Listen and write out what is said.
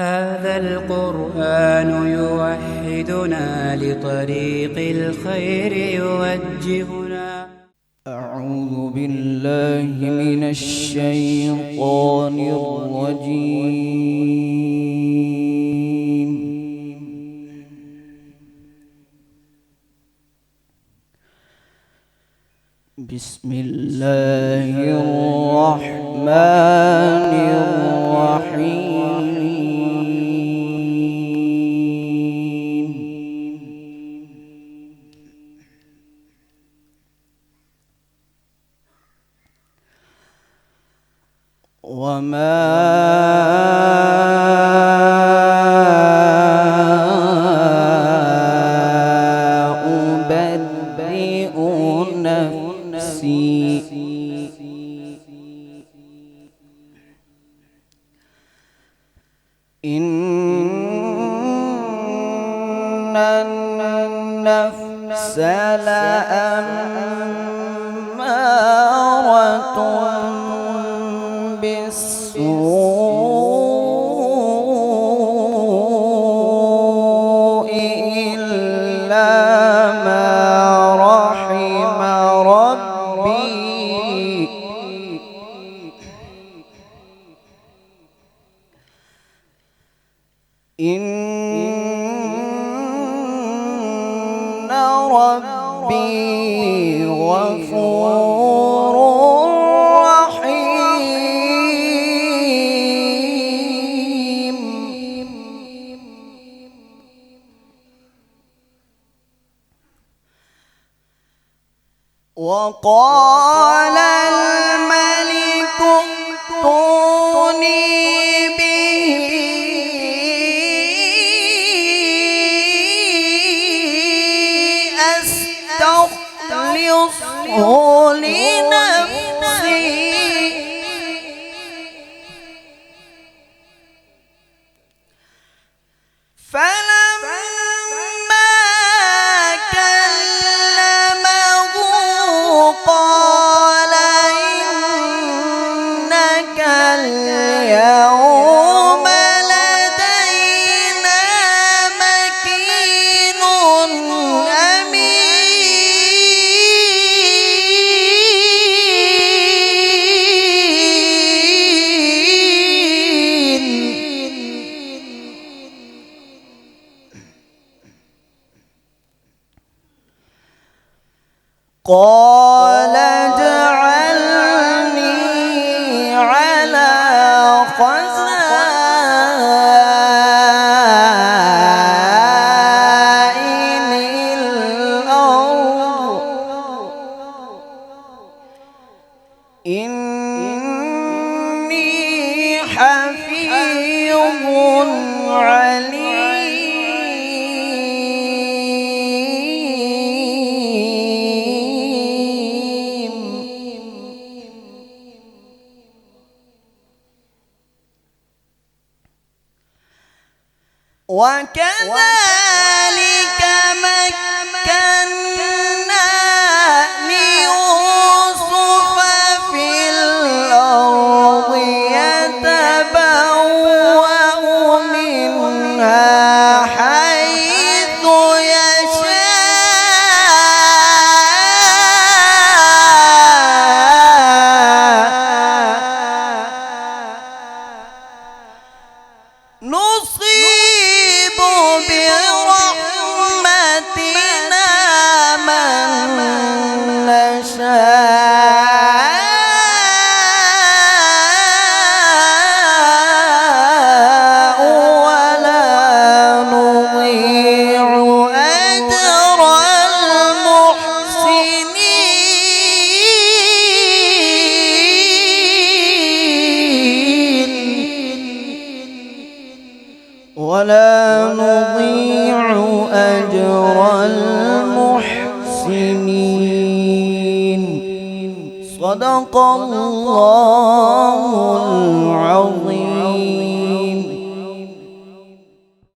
هذا القرآن يوحدنا لطريق الخير يوجهنا. أعوذ بالله من الشيطان الرجيم. بسم الله الرحمن الرحيم. وما أبرئ نفسي إن النفس لأمارة بالسوء إلا ما رحم ربي. إن ربي غفور رحيم. وقال الملك ائتوني به أستخلصه لنفسي. فلما كلمه قال إنك اليوم لدينا مكين أمين. قال اجعلني على خزائن الأرض إني حفيظ عليم. وكذلك مكنا ليوسف في الأرض يتبوأ منها حيث يشاء. نصيب برحمتنا من نشاء ولا نضيع أجر المحسنين. ولا نضيع أجر المحسنين. صدق الله العظيم.